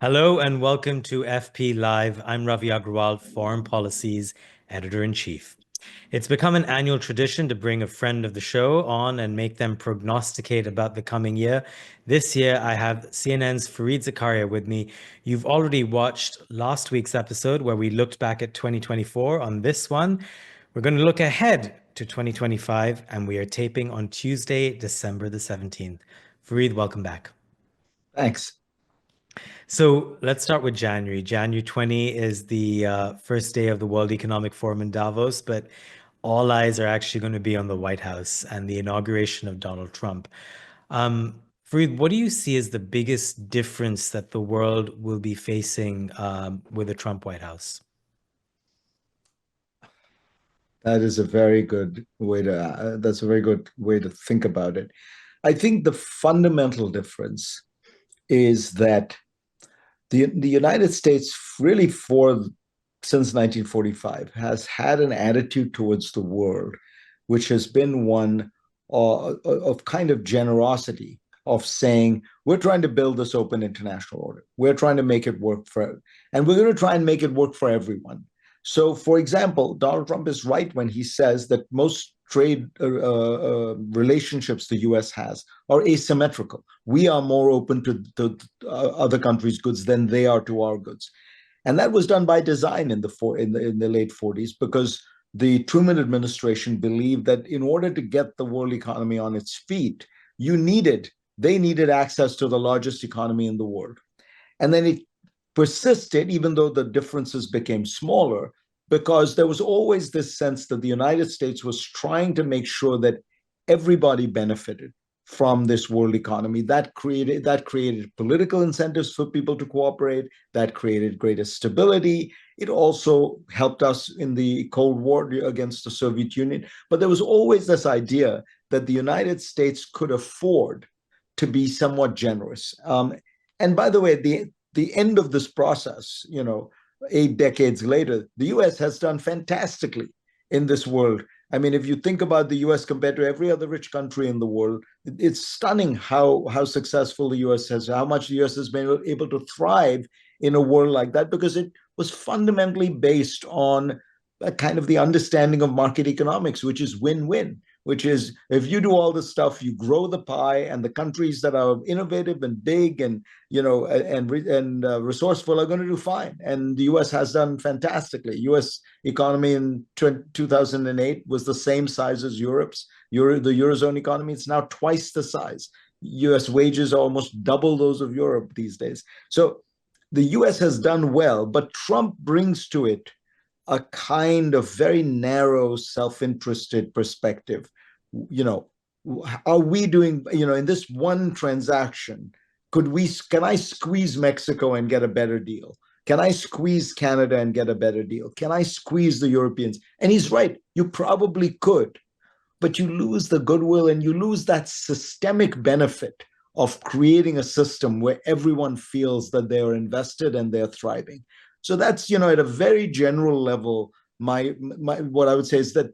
Hello and welcome to FP Live. I'm Ravi Agrawal, Foreign Policy's Editor-in-Chief. It's become an annual tradition to bring a friend of the show on and make them prognosticate about the coming year. This year, I have CNN's Fareed Zakaria with me. You've already watched last week's episode where we looked back at 2024. On this one, we're going to look ahead to 2025, and we are taping on Tuesday, December the 17th. Fareed, welcome back. Thanks. So let's start with January. January 20 is the first day of the World Economic Forum in Davos, but all eyes are actually going to be on the White House and the inauguration of Donald Trump. Fareed, what do you see as the biggest difference that the world will be facing with the Trump White House? That's a very good way to think about it. I think the fundamental difference is that the United States really for since 1945 has had an attitude towards the world, which has been one of kind of generosity, of saying, we're trying to build this open international order. We're trying to make it work and we're going to try and make it work for everyone. So, for example, Donald Trump is right when he says that most trade relationships the US has are asymmetrical. We are more open to other countries' goods than they are to our goods. And that was done by design in the late 40s, because the Truman administration believed that in order to get the world economy on its feet, they needed access to the largest economy in the world. And then it persisted, even though the differences became smaller, because there was always this sense that the United States was trying to make sure that everybody benefited from this world economy. That created political incentives for people to cooperate. That created greater stability. It also helped us in the Cold War against the Soviet Union. But there was always this idea that the United States could afford to be somewhat generous. And by the way, the end of this process, 8 decades later, the US has done fantastically in this world. I mean, if you think about the US compared to every other rich country in the world, it's stunning how successful the US has, how much the US has been able to thrive in a world like that, because it was fundamentally based on a kind of the understanding of market economics, which is win-win, which is if you do all this stuff, you grow the pie, and the countries that are innovative and big and resourceful are going to do fine. And the U.S. has done fantastically. U.S. economy in 2008 was the same size as Europe's. The Eurozone economy, it's now twice the size. U.S. wages are almost double those of Europe these days. So the U.S. has done well, but Trump brings to it a kind of very narrow, self-interested perspective. Are we doing, in this one transaction, can I squeeze Mexico and get a better deal? Can I squeeze Canada and get a better deal? Can I squeeze the Europeans? And he's right, you probably could, but you lose the goodwill and you lose that systemic benefit of creating a system where everyone feels that they are invested and they're thriving. So that's, at a very general level, what I would say is that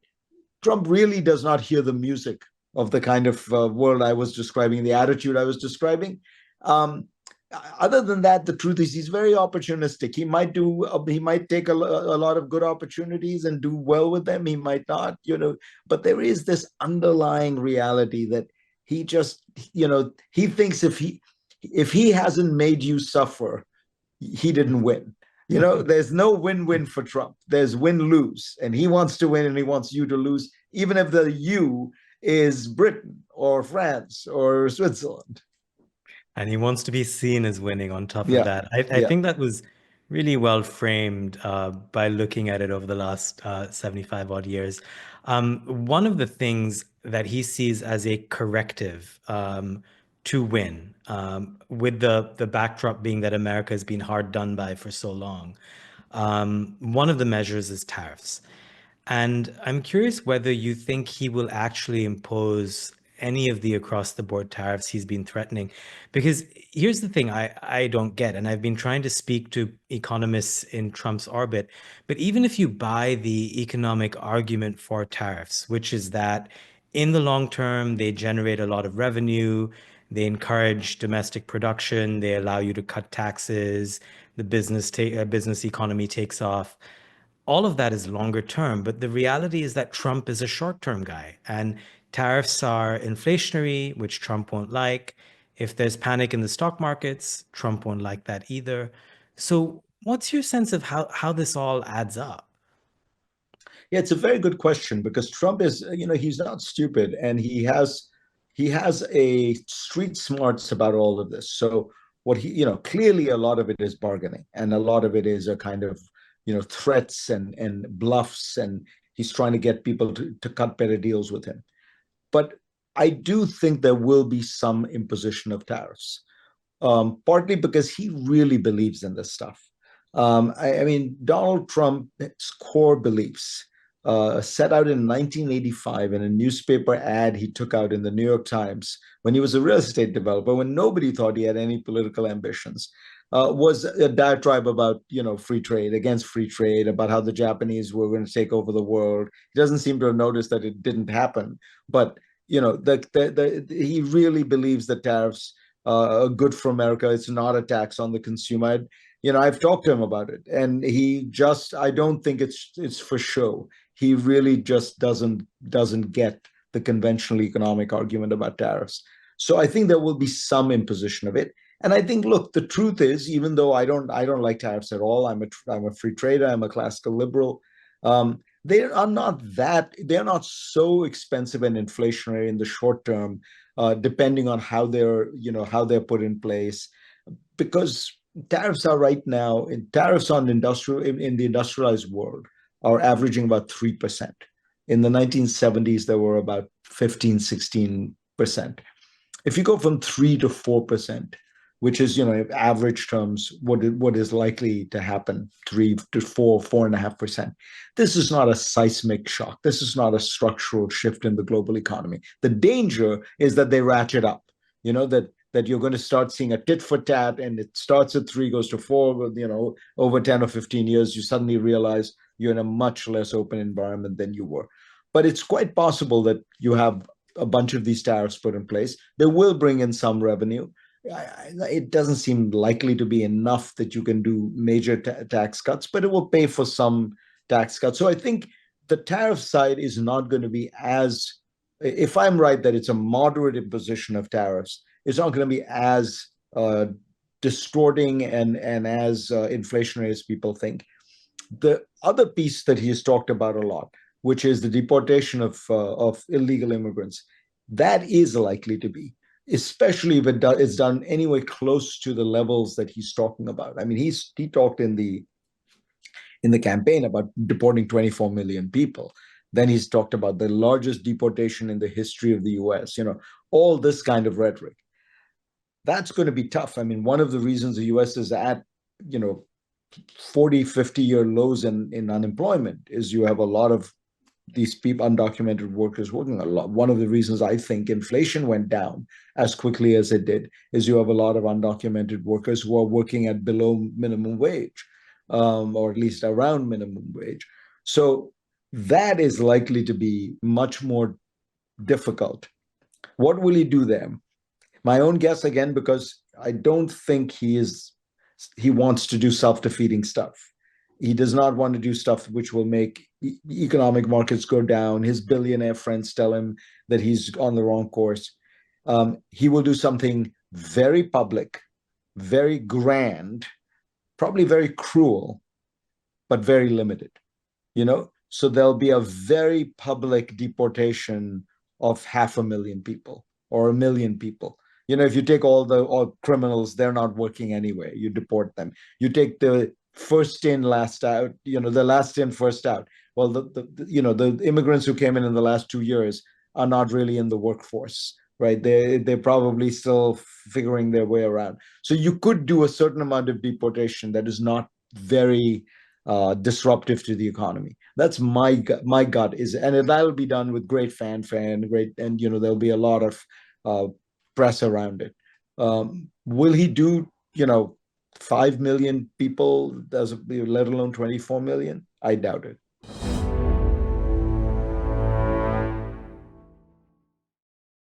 Trump really does not hear the music of the kind of world I was describing, the attitude I was describing. Other than that, the truth is he's very opportunistic. He might take a lot of good opportunities and do well with them. He might not, but there is this underlying reality that he just, he thinks if he hasn't made you suffer, he didn't win. There's no win-win for Trump. There's win-lose, and he wants to win and he wants you to lose, even if the you is Britain or France or Switzerland. And he wants to be seen as winning on top of that. I think that was really well framed by looking at it over the last 75 odd years. One of the things that he sees as a corrective to win, with the backdrop being that America has been hard done by for so long, one of the measures is tariffs. And I'm curious whether you think he will actually impose any of the across the board tariffs he's been threatening. Because here's the thing I don't get, and I've been trying to speak to economists in Trump's orbit, but even if you buy the economic argument for tariffs, which is that in the long term, they generate a lot of revenue, They encourage domestic production. They allow you to cut taxes. The business economy takes off. All of that is longer term, but the reality is that Trump is a short term guy, and tariffs are inflationary, which Trump won't like. If there's panic in the stock markets, Trump won't like that either. So, what's your sense of how this all adds up? Yeah, it's a very good question because Trump is, he's not stupid and he has a street smarts about all of this. So what clearly a lot of it is bargaining and a lot of it is a kind of, threats and bluffs, and he's trying to get people to cut better deals with him. But I do think there will be some imposition of tariffs, partly because he really believes in this stuff. I mean, Donald Trump's core beliefs, set out in 1985 in a newspaper ad he took out in the New York Times when he was a real estate developer, when nobody thought he had any political ambitions, was a diatribe about free trade, against free trade, about how the Japanese were going to take over the world. He doesn't seem to have noticed that it didn't happen, but he really believes that tariffs are good for America. It's not a tax on the consumer. I've talked to him about it, and I don't think it's for show. He really just doesn't get the conventional economic argument about tariffs. So I think there will be some imposition of it. And I think, look, the truth is, even though I don't like tariffs at all, I'm a free trader, I'm a classical liberal. They're not so expensive and inflationary in the short term, depending on how they're put in place, because tariffs are right now tariffs on industrial in the industrialized world are averaging about 3%. In the 1970s, there were about 15, 16%. If you go from 3 to 4%, which is, average terms, what is likely to happen, 3 to 4, 4.5%. This is not a seismic shock. This is not a structural shift in the global economy. The danger is that they ratchet up, that you're going to start seeing a tit for tat, and it starts at 3, goes to 4, over 10 or 15 years, you suddenly realize you're in a much less open environment than you were. But it's quite possible that you have a bunch of these tariffs put in place. They will bring in some revenue. It doesn't seem likely to be enough that you can do major tax cuts, but it will pay for some tax cuts. So I think the tariff side is not going to be as, if I'm right that it's a moderate imposition of tariffs, it's not going to be as distorting and as inflationary as people think. The other piece that he has talked about a lot, which is the deportation of illegal immigrants, that is likely to be, especially if it's done anywhere close to the levels that he's talking about. I mean, he talked in the campaign about deporting 24 million people. Then he's talked about the largest deportation in the history of the US, all this kind of rhetoric. That's going to be tough. I mean, one of the reasons the US is at, 40, 50-year lows in unemployment is you have a lot of these people, undocumented workers, working a lot. One of the reasons I think inflation went down as quickly as it did is you have a lot of undocumented workers who are working at below minimum wage, or at least around minimum wage. So that is likely to be much more difficult. What will he do there? My own guess, again, because I don't think he wants to do self-defeating stuff. He does not want to do stuff which will make economic markets go down. His billionaire friends tell him that he's on the wrong course. He will do something very public, very grand, probably very cruel, but very limited. So there'll be a very public deportation of 500,000 people or 1 million people. If you take all criminals, they're not working anyway. You deport them. You take the first in, last out. The last in, first out. Well, the immigrants who came in the last 2 years are not really in the workforce, right? They're probably still figuring their way around. So you could do a certain amount of deportation that is not very disruptive to the economy. That's my gut is, and that'll be done with great fanfare and there'll be a lot of press around it. Will he do 5 million people, let alone 24 million? I doubt it.